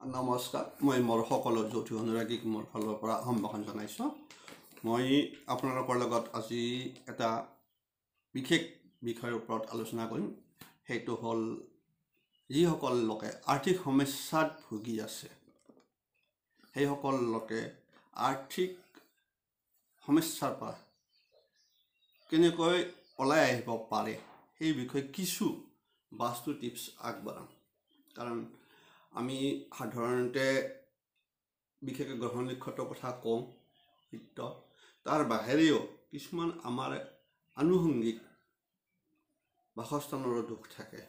নমস্কাৰ মই মোৰ সকলো জ্যোতি অনুৰাগীক মোৰ ফালৰ পৰা সম্ভাষণ জনাইছোঁ। মই আপোনালোকৰ লগত আজি এটা বিশেষ বিষয়ৰ ওপৰত আলোচনা কৰিম। সেইটো হ'ল যিসকল লোকে আৰ্থিক সমস্যাত ভুগি আছে, সেইসকল লোকে আৰ্থিক সমস্যাৰ পৰা কেনেকৈ ওলাই আহিব পাৰে সেই বিষয়ে কিছু বাস্তু টিপছ আগবঢ়াম। কাৰণ আমি সাধাৰণতে বিশেষকৈ গ্ৰহণ নক্ষত্ৰৰ কথা কওঁ, সত্য তাৰ বাহিৰেও কিছুমান আমাৰ আনুষংগিক বাসস্থানৰো দোষ থাকে,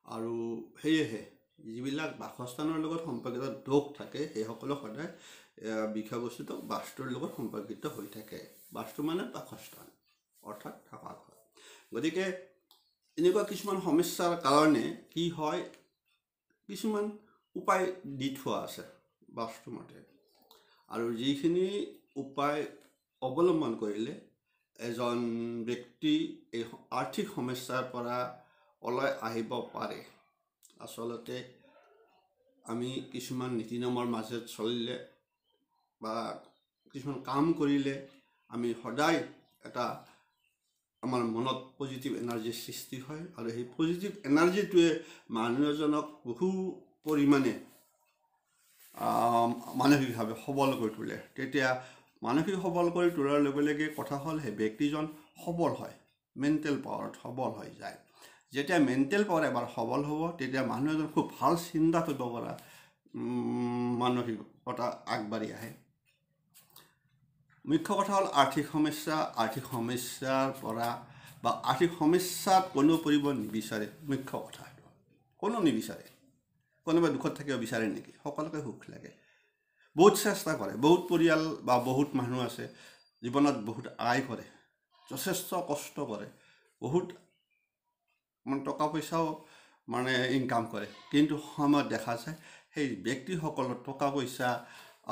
আৰু সেয়েহে যিবিলাক বাসস্থানৰ লগত সম্পৰ্কিত দোষ থাকে সেইসকলক সদায় বিষয়বস্তুটো বাস্তুৰ লগত সম্পৰ্কিত হৈ থাকে। বাস্তু মানে বাসস্থান অৰ্থাৎ থকা ঘৰ। গতিকে এনেকুৱা কিছুমান সমস্যাৰ কাৰণে কি হয়, কিছুমান উপায় দি থোৱা আছে বাস্তুমতে, আৰু যিখিনি উপায় অৱলম্বন কৰিলে এজন ব্যক্তি এই আৰ্থিক সমস্যাৰ পৰা ওলাই আহিব পাৰে। আচলতে আমি কিছুমান নীতি নিয়মৰ মাজত চলিলে বা কিছুমান কাম কৰিলে আমি সদায় এটা আমাৰ মনত পজিটিভ এনাৰ্জিৰ সৃষ্টি হয়, আৰু সেই পজিটিভ এনাৰ্জিটোৱে মানুহ এজনক বহু পৰিমাণে মানসিকভাৱে সবল কৰি তোলে। তেতিয়া মানসিক সবল কৰি তোলাৰ লগে লগে কথা হ'ল সেই ব্যক্তিজন সবল হয়, মেণ্টেল পাৱাৰত সবল হৈ যায়। যেতিয়া মেণ্টেল পাৱাৰ এবাৰ সবল হ'ব তেতিয়া মানুহ এজন খুব ভাল চিন্তা কৰিব পৰা মানসিকতা আগবাঢ়ি আহে। মুখ্য কথা হ'ল আৰ্থিক সমস্যাৰ পৰা বা আৰ্থিক সমস্যাত কোনেও পৰিব নিবিচাৰে। মুখ্য কথা সেইটো কোনো নিবিচাৰে। কোনোবাই দুখত থাকিব বিচাৰে নেকি? সকলোকে সুখ লাগে। বহুত চেষ্টা কৰে, বহুত পৰিয়াল বা বহুত মানুহ আছে জীৱনত বহুত আয় কৰে, যথেষ্ট কষ্ট কৰে, বহুত টকা পইচাও ইনকাম কৰে, কিন্তু সময়ত দেখা যায় সেই ব্যক্তিসকলৰ টকা পইচা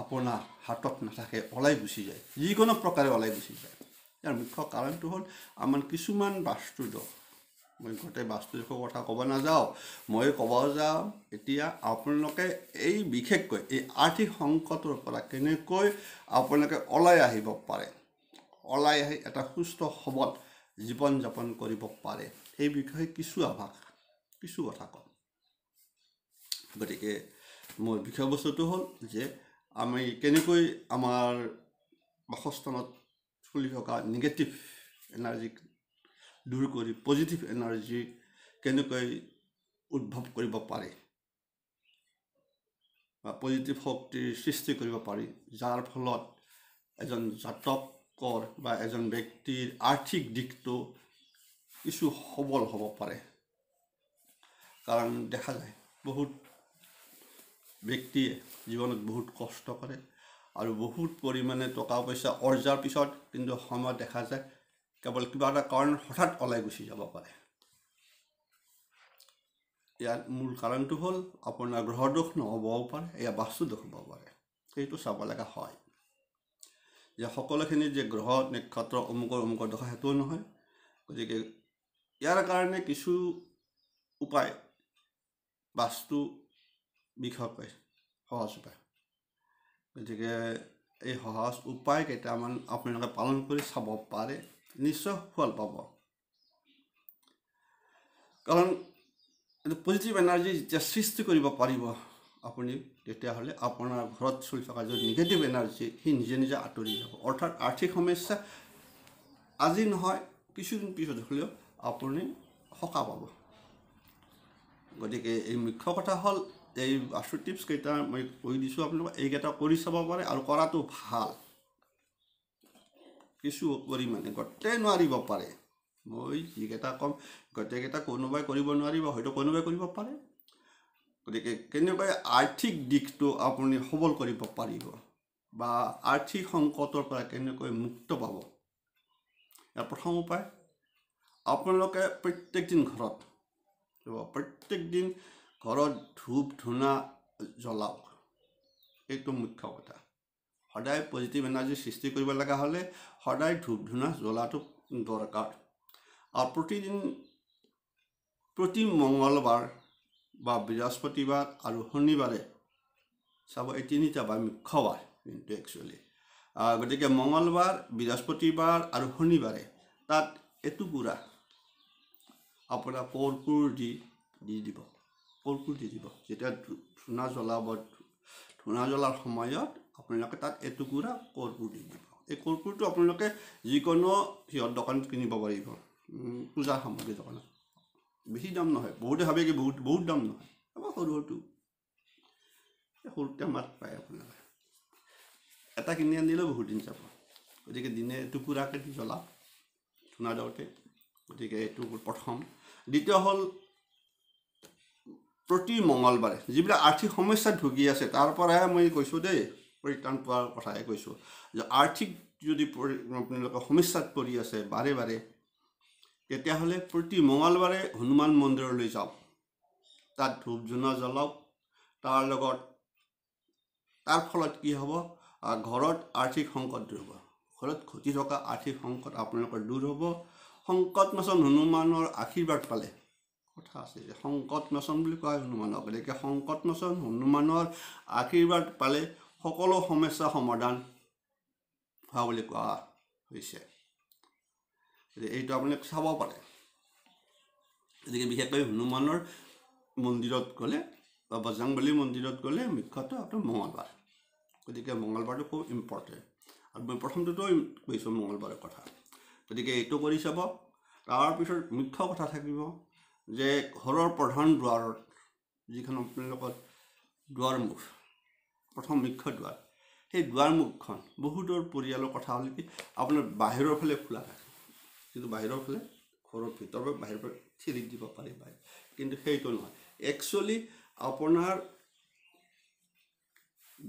আপোনাৰ হাতত নাথাকে, ওলাই গুচি যায়, যিকোনো প্ৰকাৰে ওলাই গুচি যায়। ইয়াৰ মুখ্য কাৰণটো হ'ল আমাৰ কিছুমান বাস্তু দোষ। মই গোটেই বাস্তু দোষৰ কথা ক'ব নাযাওঁ, মই ক'ব যাওঁ এতিয়া আপোনালোকে এই বিশেষকৈ এই আৰ্থিক সংকটৰ পৰা কেনেকৈ আপোনালোকে ওলাই আহিব পাৰে, ওলাই আহি এটা সুস্থ সবল জীৱন যাপন কৰিব পাৰে সেই বিষয়ে কিছু কথা কম। গতিকে মোৰ বিষয়বস্তুটো হ'ল যে আমি কেনেকৈ আমাৰ বাসস্থানত চলি থকা নিগেটিভ এনাৰ্জি দূৰ কৰি পজিটিভ এনাৰ্জি কেনেকৈ উদ্ভৱ কৰিব পাৰি বা পজিটিভ শক্তিৰ সৃষ্টি কৰিব পাৰি, যাৰ ফলত এজন জাতকৰ বা এজন ব্যক্তিৰ আৰ্থিক দিশটো কিছু সবল হ'ব পাৰে। কাৰণ দেখা যায় বহুত ব্যক্তিয়ে জীৱনত বহুত কষ্ট কৰে আৰু বহুত পৰিমাণে টকা পইচা অৰ্জাৰ পিছত কিন্তু সময়ত দেখা যায় কেৱল কিবা এটা কাৰণ হঠাৎ ওলাই গুচি যাব পাৰে। ইয়াৰ মূল কাৰণটো হ'ল আপোনাৰ গ্ৰহ দোষ নহ'বও পাৰে, এয়া বাস্তু দোষ হ'ব পাৰে। সেইটো চাব লগা হয় যে সকলোখিনি যে গ্ৰহ নক্ষত্ৰ অমুকৰ দোষ সেইটোও নহয়। গতিকে ইয়াৰ কাৰণে কিছু উপায় বাস্তু বিষয়কৈ সহজ উপায়। গতিকে এই সহজ উপায় কেইটামান আপোনালোকে পালন কৰি চাব পাৰে, নিশ্চয় ফল পাব। কাৰণ পজিটিভ এনাৰ্জি যেতিয়া সৃষ্টি কৰিব পাৰিব আপুনি, তেতিয়াহ'লে আপোনাৰ ঘৰত চলি থকা যদি নিগেটিভ এনাৰ্জি সি নিজে নিজে আঁতৰি যাব। অৰ্থাৎ আৰ্থিক সমস্যা আজি নহয় কিছুদিন পিছত হ'লেও আপুনি সকাহ পাব। গতিকে এই মুখ্য কথা হ'ল এই বাস্তু টিপছ কেইটা মই কৈ দিছোঁ আপোনালোকক, এইকেইটা কৰি চাব পাৰে আৰু কৰাটো ভাল। কিছু পৰিমাণে গোটেই নোৱাৰিব পাৰে, মই যিকেইটা ক'ম গোটেইকেইটা কোনোবাই কৰিব নোৱাৰিব, হয়তো কোনোবাই কৰিব পাৰে। গতিকে কেনেকৈ আৰ্থিক দিশটো আপুনি সবল কৰিব পাৰিব বা আৰ্থিক সংকটৰ পৰা কেনেকৈ মুক্ত পাব, ইয়াৰ প্ৰথম উপায় আপোনালোকে প্ৰত্যেক দিন ঘৰত ধূপ ধূনা জ্বলাওক। এইটো মুখ্য কথা। সদায় পজিটিভ এনাৰ্জি সৃষ্টি কৰিব লগা হ'লে সদায় ধূপ ধূনা জ্বলাটো দৰকাৰ। আৰু প্ৰতি মঙ্গলবাৰ বা বৃহস্পতিবাৰ আৰু শনিবাৰে চাব এই তিনিটা বাৰ মুখ্য বাৰ কিন্তু একচুৱেলি গতিকে মঙলবাৰ বৃহস্পতিবাৰ আৰু শনিবাৰে তাত এটুকুৰা আপোনাৰ কৰ্পূৰ দি দিব কৰ্পূৰ দি দিব যেতিয়া ধূনা জ্বলাব ধূনা জ্বলাৰ সময়ত আপোনালোকে তাত এটুকুৰা কৰ্পূৰ দি দিব এই কৰ্পূৰটো আপোনালোকে যিকোনো সিহঁত দোকানত কিনিব পাৰিব পূজাৰ সামগ্ৰী দোকানত বেছি দাম নহয় বহুতে ভাবে কি বহুত দাম নহয় আমাৰ সৰুটো সৰুতে মাত পায় আপোনালোকে এটা কিনি আনিলেও বহুত দিন যাব গতিকে দিনে এটুকুৰাকৈ দি জ্বলাওক ধূনা দিওঁতে গতিকে এইটো প্ৰথম দ্বিতীয় হ'ল প্ৰতি মঙলবাৰে যিবিলাক আৰ্থিক সমস্যাত ভুগি আছে তাৰ পৰাই মই কৈছোঁ দেই পৰিত্ৰাণ পোৱাৰ কথাই কৈছোঁ যে আৰ্থিক যদি আপোনালোকে সমস্যাত পৰি আছে বাৰে বাৰে তেতিয়াহ'লে প্ৰতি মঙলবাৰে হনুমান মন্দিৰলৈ যাওক তাত ধূপ ধূনা জ্বলাওক তাৰ লগত তাৰ ফলত কি হ'ব ঘৰত আৰ্থিক সংকট দূৰ হ'ব ঘৰত ঘটি থকা আৰ্থিক সংকট আপোনালোকৰ দূৰ হ'ব সংকটমোচন হনুমানৰ আশীৰ্বাদ পালে কথা আছে যে সংকটমোচন বুলি কোৱা হনুমানক গতিকে সংকটমোচন হনুমানৰ আশীৰ্বাদ পালে সকলো সমস্যা সমাধান হোৱা বুলি কোৱা হৈছে এইটো আপোনালোকে চাব পাৰে গতিকে বিশেষকৈ হনুমানৰ মন্দিৰত গ'লে বা বজৰংবলী মন্দিৰত গ'লে মুখ্যতঃ আপোনাৰ মঙলবাৰ গতিকে মঙলবাৰটো খুব ইম্পৰ্টেণ্ট আৰু মই প্ৰথমটোতো কৈছোঁ মঙলবাৰৰ কথা গতিকে এইটো কৰি চাব তাৰপিছত মুখ্য কথা থাকিব যে ঘৰৰ প্ৰধান দুৱাৰত যিখন আপোনালোকৰ দুৱাৰমুখ প্ৰথম মুখ্য দুৱাৰ সেই দুৱাৰমুখখন বহুতৰ পৰিয়ালৰ কথা হ'ল কি আপোনাৰ বাহিৰৰ ফালে খোলা থাকে কিন্তু বাহিৰৰ ফালে ঘৰৰ ভিতৰৰ পৰা বাহিৰৰ পৰা ঠেলি দিব পাৰি বাহিৰ কিন্তু সেইটো নহয় একচুৱেলি আপোনাৰ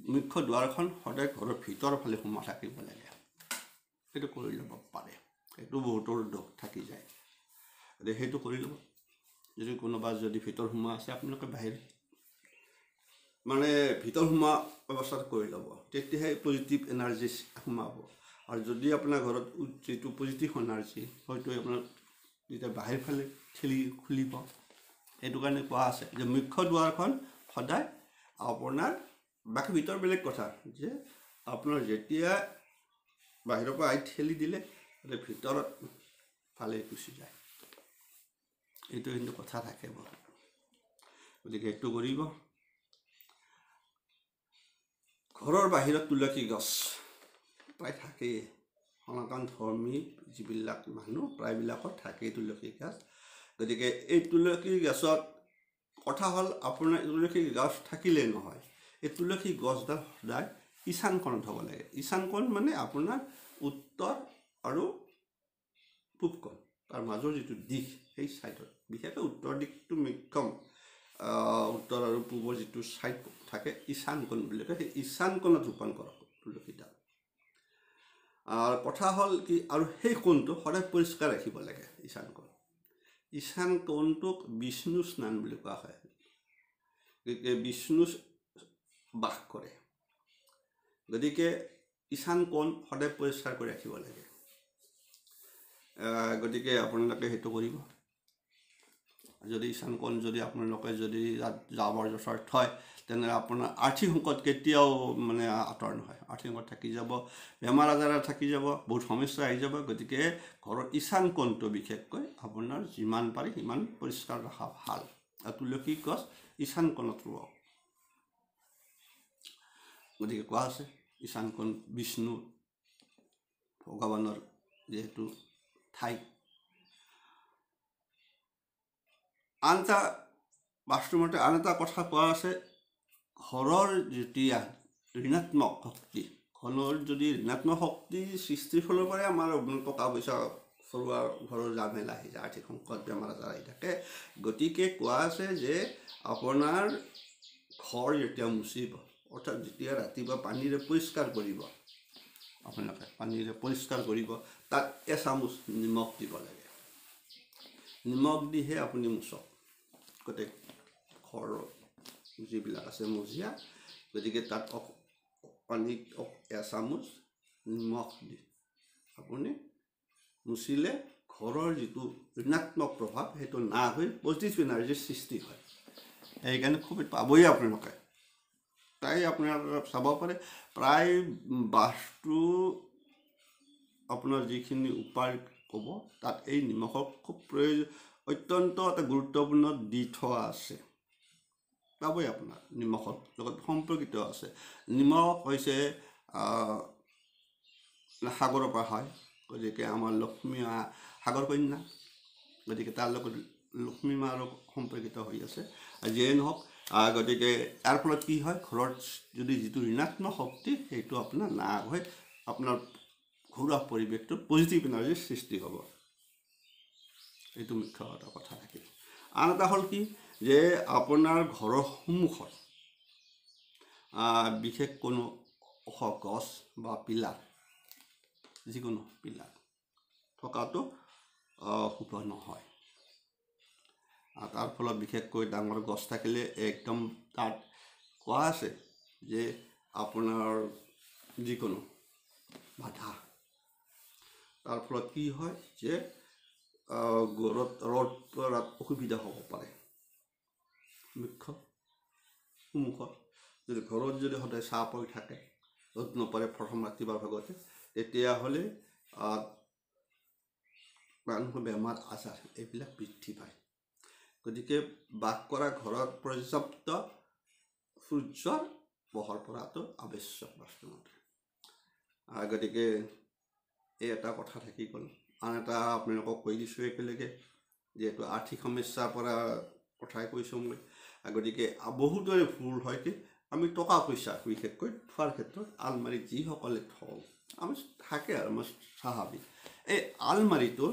মুখ্য দুৱাৰখন সদায় ঘৰৰ ভিতৰৰ ফালে সোমাই থাকিব লাগে সেইটো কৰি ল'ব পাৰে সেইটো বহুতৰ দোষ থাকি যায় গতিকে সেইটো কৰি ল'ব যদি কোনোবা যদি ভিতৰ সোমোৱা আছে আপোনালোকে বাহিৰ মানে ভিতৰ সোমোৱা ব্যৱস্থাটো কৰি ল'ব তেতিয়াহে পজিটিভ এনাৰ্জি সোমাব আৰু যদি আপোনাৰ ঘৰত যিটো পজিটিভ এনাৰ্জি হয়তো আপোনাৰ যেতিয়া বাহিৰ ফালে খুলিব সেইটো কাৰণে কোৱা আছে যে মুখ্য দুৱাৰখন সদায় আপোনাৰ বাকী ভিতৰ বেলেগ কথা যে আপোনাৰ যেতিয়া বাহিৰৰ পৰা ঠেলি দিলে ভিতৰত ফালে গুচি যায় এইটো কিন্তু কথা থাকে গতিকে এইটো কৰিব ঘৰৰ বাহিৰত তুলসী গছ প্ৰায় থাকেই সনাতন ধৰ্মী যিবিলাক মানুহ প্ৰায়বিলাকৰ থাকেই তুলসী গছ গতিকে এই তুলসী গছত কথা হ'ল আপোনাৰ তুলসী গছ থাকিলেই নহয় এই তুলসী গছডাল সদায় ঈশান কোণত হ'ব লাগে ঈশান কোণ মানে আপোনাৰ উত্তৰ আৰু পূব কোণ তাৰ মাজৰ যিটো দিশ সেই ছাইডত বিশেষকৈ উত্তৰ দিশটো মুখ্যম উত্তৰ আৰু পূবৰ যিটো ছাইড থাকে ঈশান কোণ বুলি কয় সেই ঈশান কোণত ৰোপণ কৰক তুলসীডাল কথা হ'ল কি আৰু সেই কোণটো সদায় পৰিষ্কাৰ ৰাখিব লাগে ঈশান কোণটোক বিষ্ণু স্নান বুলি কোৱা হয় গতিকে বিষ্ণু বাস কৰে গতিকে ঈশান কোণ সদায় পৰিষ্কাৰ কৰি ৰাখিব লাগে গতিকে আপোনালোকে সেইটো কৰিব যদি ঈশান কোণ যদি আপোনালোকে যদি জাবৰ জোঁথৰ থয় তেনেহ'লে আপোনাৰ আৰ্থিক সংকট কেতিয়াও মানে আঁতৰ নহয় আৰ্থিক সংকট থাকি যাব বেমাৰ আজাৰ থাকি যাব বহুত সমস্যা আহি যাব গতিকে ঘৰৰ ঈশান কোণটো বিশেষকৈ আপোনাৰ যিমান পাৰি সিমান পৰিষ্কাৰ ৰখা ভাল আৰু তুলসী গছ ঈশান কোণত ৰুৱক গতিকে কোৱা আছে ঈশান কোণ বিষ্ণু ভগৱানৰ যিহেতু ঠাই আন এটা বাস্তুমতে আন এটা কথা কোৱা আছে ঘৰৰ যেতিয়া ঋণাত্মক শক্তি ঘৰৰ যদি ঋণাত্মক শক্তি সৃষ্টিৰ ফালৰ পৰাই আমাৰ টকা পইচা চলোৱা ঘৰৰ জামেলা আহি যায় আৰ্থিক সংকট বেমাৰ আজাৰ আহি থাকে গতিকে কোৱা আছে যে আপোনাৰ ঘৰ যেতিয়া মুচিব অৰ্থাৎ যেতিয়া ৰাতিপুৱা পানীৰে পৰিষ্কাৰ কৰিব আপোনালোকে পানীৰে পৰিষ্কাৰ কৰিব তাত এচামুচ নিমখ দিব লাগে নিমখ দিহে আপুনি মুচক গোটেই ঘৰৰ যিবিলাক আছে মজিয়া গতিকে তাত পানীত এচামুচ নিমখ দি আপুনি মুচিলে ঘৰৰ যিটো ঋণাত্মক প্ৰভাৱ সেইটো না হৈ পজিটিভ এনাৰ্জিৰ সৃষ্টি হয় সেইকাৰণে খুব পাবই আপোনালোকে প্ৰায় আপোনাৰ চাব পাৰে প্ৰায় বাছটো আপোনাৰ যিখিনি উপায় ক'ব তাত এই নিমখৰ খুব অত্যন্ত এটা গুৰুত্বপূৰ্ণ দি থোৱা আছে। পাবই আপোনাৰ নিমখৰ লগত সম্পৰ্কিত আছে। নিমখ হৈছে সাগৰৰ পৰা হয়, গতিকে আমাৰ লক্ষ্মী মা সাগৰ কন্যা, গতিকে তাৰ লগত লক্ষ্মী মা আৰু সম্পৰ্কিত হৈ আছে। যিয়ে নহওক, গতিকে ইয়াৰ ফলত কি হয়, ঘৰত যদি যিটো ঋণাত্মক শক্তি সেইটো আপোনাৰ নাশ হৈ আপোনাৰ ঘৰুৱা পৰিৱেশটো পজিটিভ এনাৰ্জিৰ সৃষ্টি হ'ব। এইটো মুখ্য এটা কথা থাকিল। আন এটা হ'ল কি, যে আপোনাৰ ঘৰৰ সন্মুখত বিশেষ কোনো ওখ গছ বা পিলাৰ, যিকোনো পিলাৰ থকাটো শুভ নহয়। তাৰ ফলত বিশেষকৈ ডাঙৰ গছ থাকিলে একদম তাত কোৱা আছে যে আপোনাৰ যিকোনো বাধা, তাৰ ফলত কি হয় যে ৰ'দ পৰাত অসুবিধা হ'ব পাৰে। মুখ্য সন্মুখত যদি ঘৰত যদি সদায় ছাঁ পৰি থাকে, ৰ'দ নপৰে প্ৰথম ৰাতিপুৱাৰ ভাগতে, তেতিয়াহ'লে মানুহৰ বেমাৰ আজাৰ এইবিলাক বৃদ্ধি পায়। গতিকে বাস কৰা ঘৰত পৰ্যাপ্ত সূৰ্যৰ পোহৰ পৰাটো আৱশ্যক বাস্তুমতে। গতিকে এই এটা কথা থাকি গ'ল। আন এটা আপোনালোকক কৈ দিছোঁ একেলগে, যিহেতু আৰ্থিক সমস্যাৰ পৰা কথাই কৈছোঁ মই। গতিকে বহুতৰে ভুল হয় কি, আমি টকা পইচা বিশেষকৈ থোৱাৰ ক্ষেত্ৰত আলমাৰীত যিসকলে থওঁ, আমি থাকে আৰু আমাৰ স্বাভাৱিক, এই আলমাৰীটোৰ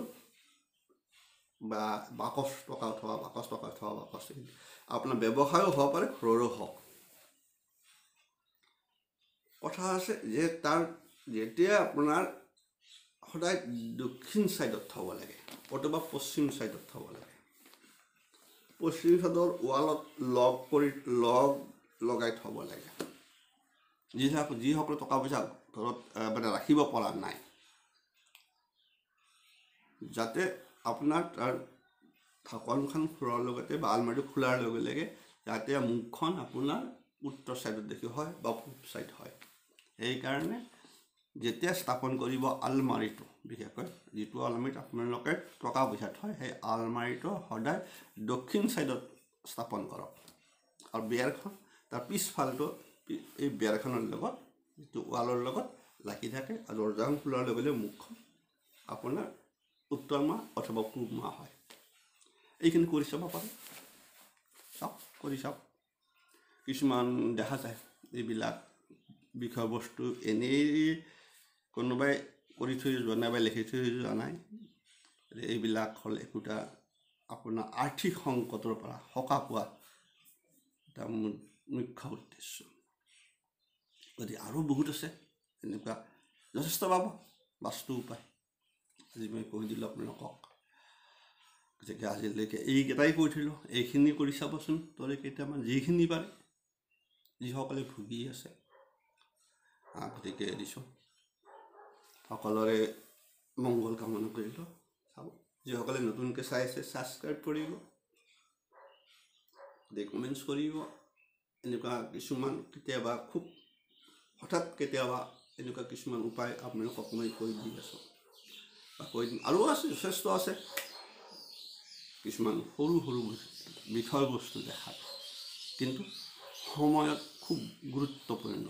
বা বাকচ টকা থোৱা বাকচ আপোনাৰ ব্যৱসায়ো হ'ব পাৰে, ঘৰৰো হওক। কথা আছে যে তাৰ যেতিয়া আপোনাৰ সদায় দক্ষিণ ছাইডত থ'ব লাগে অথবা পশ্চিম ছাইডত থ'ব লাগে। পশ্চিম ছাইডৰ ৱালত লগাই থ'ব লাগে। যিসকলে টকা পইচা ঘৰত মানে ৰাখিব পৰা নাই, যাতে আপোনাৰ তাৰ ঢাকনখন খোলাৰ লগতে বা আলমাৰিটো খোলাৰ লগে লগে যাতে মুখখন আপোনাৰ উত্তৰ ছাইডত দেখি হয় বা পূব ছাইড হয়। সেইকাৰণে যেতিয়া স্থাপন কৰিব আলমাৰিটো, বিশেষকৈ যিটো আলমাৰীত আপোনালোকে টকা পইচা থয়, সেই আলমাৰিটো সদায় দক্ষিণ ছাইডত স্থাপন কৰক। আৰু বেৰখন তাৰ পিছফালটো এই বেৰখনৰ লগত যিটো ৱালৰ লগত লাগি থাকে, আৰু দৰজাখন খোলাৰ লগে লগে মুখখন আপোনাৰ উত্তৰ মাহ অথবা পূব মাহ হয়। এইখিনি কৰি চাব পাৰে, কৰি চাওক। কিছুমান দেখা যায় এইবিলাক বিষয়বস্তু এনেই কোনোবাই কৰি থৈ যোৱা নাই বা লিখি থৈ যোৱা নাই। এইবিলাক হ'ল একোটা আপোনাৰ আৰ্থিক সংকটৰ পৰা সকাহ পোৱা এটা মুখ্য উদ্দেশ্য। গতিকে আৰু বহুত আছে এনেকুৱা যথেষ্ট পাব বাস্তু উপায়। আজি মই কৈ দিলোঁ আপোনালোকক। গতিকে আজিলৈকে এইকেইটাই কৈ থলোঁ, এইখিনি কৰি চাবচোন তলে কেইটামান যিখিনি পাৰে, যিসকলে ভুগি আছে। গতিকে দিছোঁ সকলোৰে মংগল কামনা কৰিলোঁ। চাব, যিসকলে নতুনকৈ চাই আছে ছাবস্ক্ৰাইব কৰিব, কমেণ্টছ কৰিব। এনেকুৱা কিছুমান কেতিয়াবা খুব হঠাৎ কেতিয়াবা এনেকুৱা কিছুমান উপায় আপোনালোকক মই কৈ দি আছোঁ বা কৈ দিম। আৰু আছে, যথেষ্ট আছে কিছুমান সৰু সৰু বিষয়বস্তু দেখাত, কিন্তু সময়ত খুব গুৰুত্বপূৰ্ণ।